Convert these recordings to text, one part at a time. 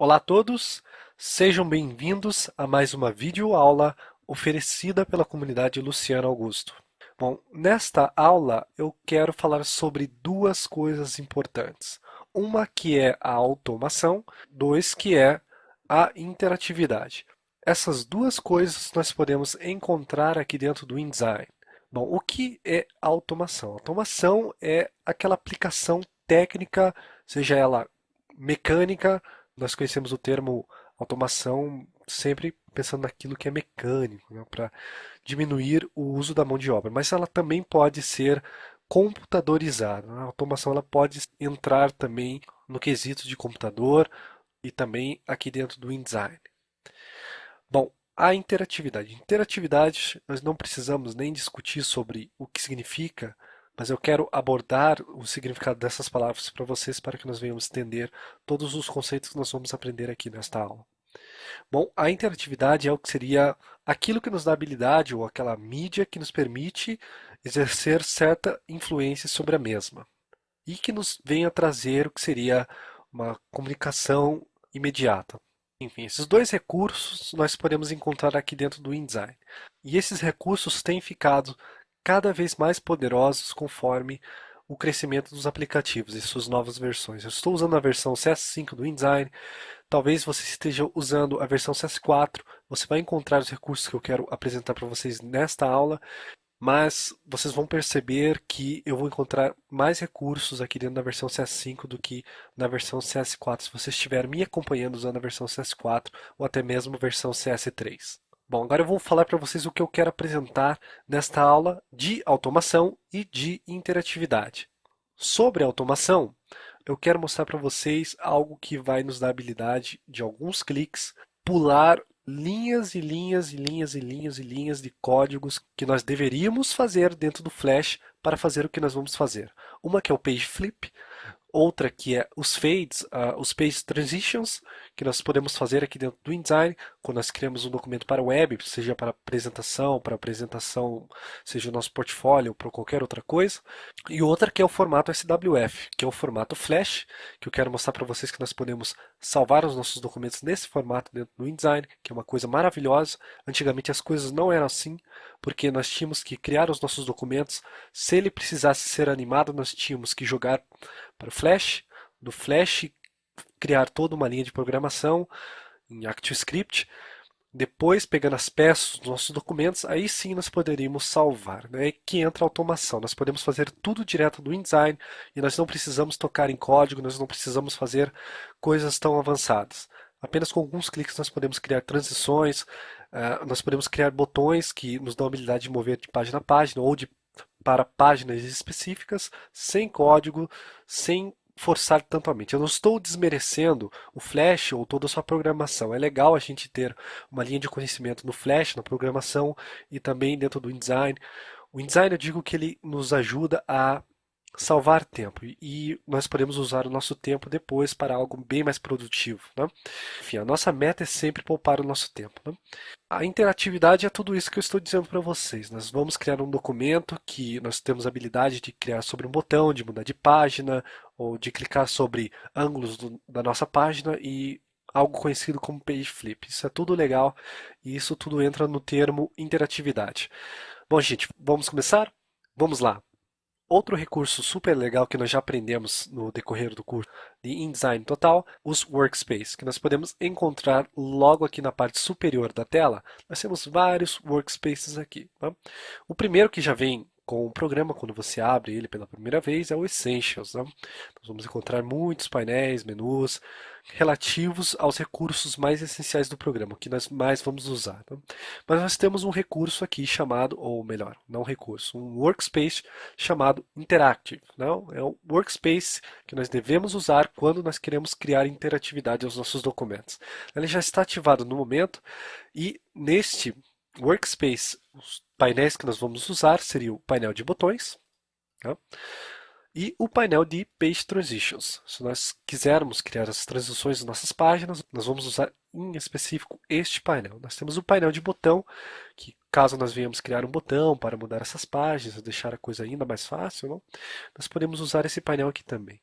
Olá a todos, sejam bem-vindos a mais uma videoaula oferecida pela comunidade Luciano Augusto. Bom, nesta aula eu quero falar sobre duas coisas importantes. Uma que é a automação, dois que é a interatividade. Essas duas coisas nós podemos encontrar aqui dentro do InDesign. Bom, o que é automação? Automação é aquela aplicação técnica, seja ela mecânica. Nós conhecemos o termo automação sempre pensando naquilo que é mecânico, né, para diminuir o uso da mão de obra, mas ela também pode ser computadorizada, né? A automação ela pode entrar também no quesito de computador e também aqui dentro do InDesign. Bom, a interatividade. Interatividade, nós não precisamos nem discutir sobre o que significa, mas eu quero abordar o significado dessas palavras para vocês, para que nós venhamos entender todos os conceitos que nós vamos aprender aqui nesta aula. Bom, a interatividade é o que seria aquilo que nos dá habilidade ou aquela mídia que nos permite exercer certa influência sobre a mesma e que nos venha trazer o que seria uma comunicação imediata. Enfim, esses dois recursos nós podemos encontrar aqui dentro do InDesign. E esses recursos têm ficado cada vez mais poderosos conforme o crescimento dos aplicativos e suas novas versões. Eu estou usando a versão CS5 do InDesign, talvez você esteja usando a versão CS4, você vai encontrar os recursos que eu quero apresentar para vocês nesta aula, mas vocês vão perceber que eu vou encontrar mais recursos aqui dentro da versão CS5 do que na versão CS4, se você estiver me acompanhando usando a versão CS4 ou até mesmo a versão CS3. Bom, agora eu vou falar para vocês o que eu quero apresentar nesta aula de automação e de interatividade. Sobre automação, eu quero mostrar para vocês algo que vai nos dar a habilidade de alguns cliques pular linhas e linhas e linhas e linhas e linhas de códigos que nós deveríamos fazer dentro do Flash para fazer o que nós vamos fazer. Uma que é o page flip, outra que é os fades, os page transitions, que nós podemos fazer aqui dentro do InDesign, quando nós criamos um documento para web, seja para apresentação, seja o nosso portfólio ou para qualquer outra coisa. E outra que é o formato SWF, que é o formato Flash, que eu quero mostrar para vocês que nós podemos salvar os nossos documentos nesse formato dentro do InDesign, que é uma coisa maravilhosa. Antigamente as coisas não eram assim, porque nós tínhamos que criar os nossos documentos. Se ele precisasse ser animado, nós tínhamos que jogar para o Flash, do Flash criar toda uma linha de programação em ActiveScript, depois pegando as peças dos nossos documentos, aí sim nós poderíamos salvar, né? Que entra a automação. Nós podemos fazer tudo direto do InDesign e nós não precisamos tocar em código, nós não precisamos fazer coisas tão avançadas. Apenas com alguns cliques nós podemos criar transições, nós podemos criar botões que nos dão a habilidade de mover de página a página ou para páginas específicas, sem código, sem forçar tanto a mente. Eu não estou desmerecendo o Flash ou toda a sua programação. É legal a gente ter uma linha de conhecimento no Flash, na programação e também dentro do InDesign. O InDesign eu digo que ele nos ajuda a salvar tempo e nós podemos usar o nosso tempo depois para algo bem mais produtivo, né? Enfim, a nossa meta é sempre poupar o nosso tempo, né? A interatividade é tudo isso que eu estou dizendo para vocês. Nós vamos criar um documento que nós temos a habilidade de criar sobre um botão, de mudar de página ou de clicar sobre ângulos da nossa página e algo conhecido como page flip. Isso é tudo legal e isso tudo entra no termo interatividade. Bom, gente, vamos começar? Vamos lá. Outro recurso super legal que nós já aprendemos no decorrer do curso de InDesign Total, os Workspace, que nós podemos encontrar logo aqui na parte superior da tela. Nós temos vários Workspaces aqui. Tá? O primeiro que já vem com o programa, quando você abre ele pela primeira vez, é o Essentials. Né? Nós vamos encontrar muitos painéis, menus, relativos aos recursos mais essenciais do programa, que nós mais vamos usar. Tá? Mas nós temos um recurso aqui chamado, ou melhor, não recurso, um workspace chamado Interactive. Não? É um workspace que nós devemos usar quando nós queremos criar interatividade aos nossos documentos. Ele já está ativado no momento e neste workspace, os painéis que nós vamos usar seriam o painel de botões, tá? E o painel de Page Transitions. Se nós quisermos criar as transições das nossas páginas, nós vamos usar em específico este painel. Nós temos o painel de botão, que caso nós venhamos criar um botão para mudar essas páginas, deixar a coisa ainda mais fácil, não? Nós podemos usar esse painel aqui também.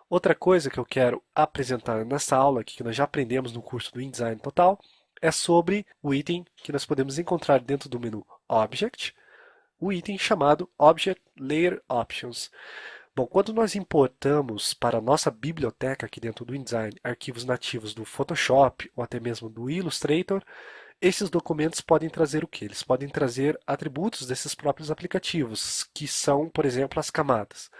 Outra coisa que eu quero apresentar nessa aula aqui, que nós já aprendemos no curso do InDesign Total, é sobre o item que nós podemos encontrar dentro do menu Object, o item chamado Object Layer Options. Bom, quando nós importamos para a nossa biblioteca aqui dentro do InDesign arquivos nativos do Photoshop ou até mesmo do Illustrator, esses documentos podem trazer o que? Eles podem trazer atributos desses próprios aplicativos, que são, por exemplo, as camadas.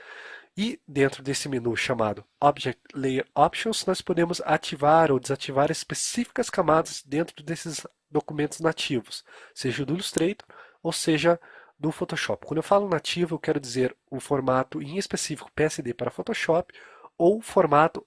E dentro desse menu chamado Object Layer Options, nós podemos ativar ou desativar específicas camadas dentro desses documentos nativos, seja do Illustrator ou seja do Photoshop. Quando eu falo nativo, eu quero dizer o formato em específico PSD para Photoshop ou formato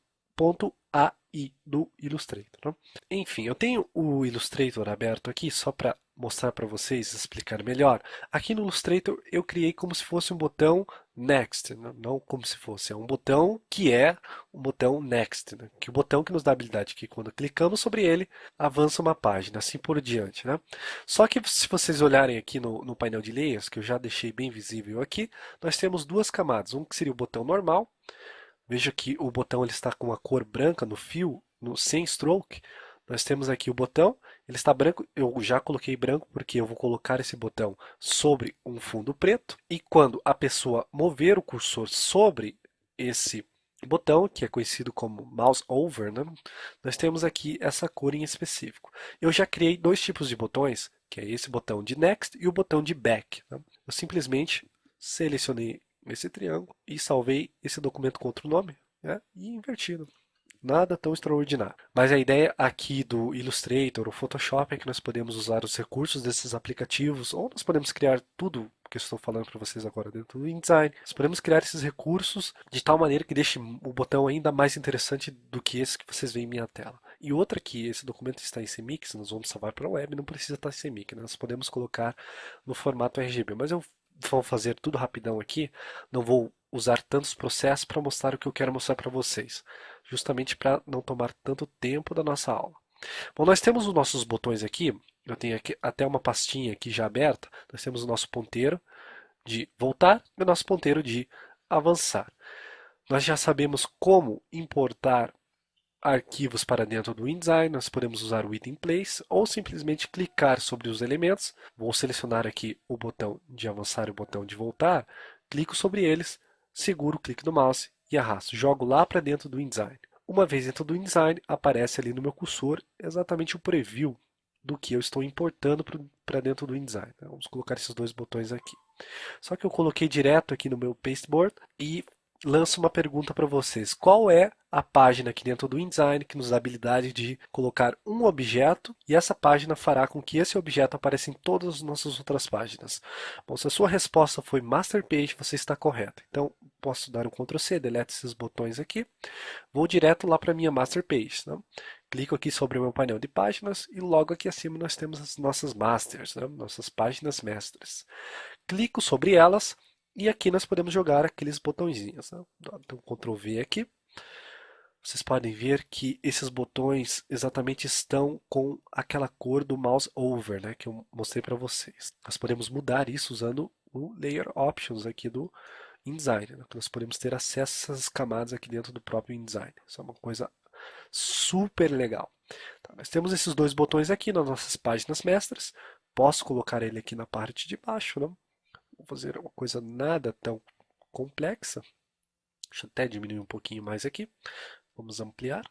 .ai do Illustrator. Né? Enfim, eu tenho o Illustrator aberto aqui só para mostrar para vocês, explicar melhor. Aqui no Illustrator eu criei como se fosse um botão Next, não como se fosse, é um botão que é um botão Next, né? Que é o botão que nos dá a habilidade que quando clicamos sobre ele, avança uma página, assim por diante. Né? Só que se vocês olharem aqui no painel de layers, que eu já deixei bem visível aqui, nós temos duas camadas, um que seria o botão normal, veja que o botão ele está com a cor branca no fio, sem stroke. Nós temos aqui o botão, ele está branco, eu já coloquei branco porque eu vou colocar esse botão sobre um fundo preto. E quando a pessoa mover o cursor sobre esse botão, que é conhecido como mouse over, né? Nós temos aqui essa cor em específico. Eu já criei dois tipos de botões, que é esse botão de next e o botão de back. Né? Eu simplesmente selecionei esse triângulo e salvei esse documento com outro nome, né? E invertido. Nada tão extraordinário. Mas a ideia aqui do Illustrator ou Photoshop é que nós podemos usar os recursos desses aplicativos, ou nós podemos criar tudo que eu estou falando para vocês agora dentro do InDesign. Nós podemos criar esses recursos de tal maneira que deixe o botão ainda mais interessante do que esse que vocês veem em minha tela. E outra que esse documento está em CMYK, nós vamos salvar para a web, não precisa estar em CMYK, né? Nós podemos colocar no formato RGB, mas eu vou fazer tudo rapidão aqui, não vou usar tantos processos para mostrar o que eu quero mostrar para vocês, justamente para não tomar tanto tempo da nossa aula. Bom, nós temos os nossos botões aqui, eu tenho aqui até uma pastinha aqui já aberta, nós temos o nosso ponteiro de voltar e o nosso ponteiro de avançar. Nós já sabemos como importar arquivos para dentro do InDesign, nós podemos usar o item place ou simplesmente clicar sobre os elementos. Vou selecionar aqui o botão de avançar e o botão de voltar, clico sobre eles, seguro o clique do mouse e arrasto. Jogo lá para dentro do InDesign. Uma vez dentro do InDesign, aparece ali no meu cursor exatamente o preview do que eu estou importando para dentro do InDesign. Vamos colocar esses dois botões aqui. Só que eu coloquei direto aqui no meu pasteboard e lanço uma pergunta para vocês. Qual é a página aqui dentro do InDesign que nos dá a habilidade de colocar um objeto e essa página fará com que esse objeto apareça em todas as nossas outras páginas? Bom, se a sua resposta foi Master Page, você está correto. Então, posso dar um Ctrl C, delete esses botões aqui. Vou direto lá para a minha Master Page. Né? Clico aqui sobre o meu painel de páginas e logo aqui acima nós temos as nossas masters, né? Nossas páginas mestras. Clico sobre elas e aqui nós podemos jogar aqueles botõezinhos. Né? Então, Ctrl V aqui. Vocês podem ver que esses botões exatamente estão com aquela cor do mouse over, né, que eu mostrei para vocês. Nós podemos mudar isso usando o Layer Options aqui do InDesign. Né? Nós podemos ter acesso a essas camadas aqui dentro do próprio InDesign. Isso é uma coisa super legal. Tá, nós temos esses dois botões aqui nas nossas páginas mestras. Posso colocar ele aqui na parte de baixo, né? Vou fazer uma coisa nada tão complexa. Deixa eu até diminuir um pouquinho mais aqui. Vamos ampliar.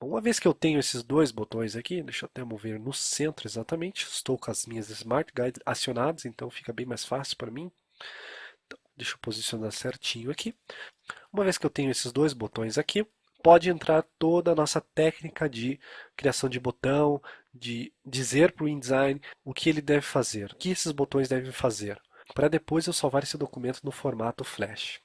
Bom, uma vez que eu tenho esses dois botões aqui, deixa eu até mover no centro exatamente. Estou com as minhas Smart Guides acionadas, então fica bem mais fácil para mim. Então, deixa eu posicionar certinho aqui. Uma vez que eu tenho esses dois botões aqui, pode entrar toda a nossa técnica de criação de botão, de dizer para o InDesign o que ele deve fazer, o que esses botões devem fazer, para depois eu salvar esse documento no formato Flash.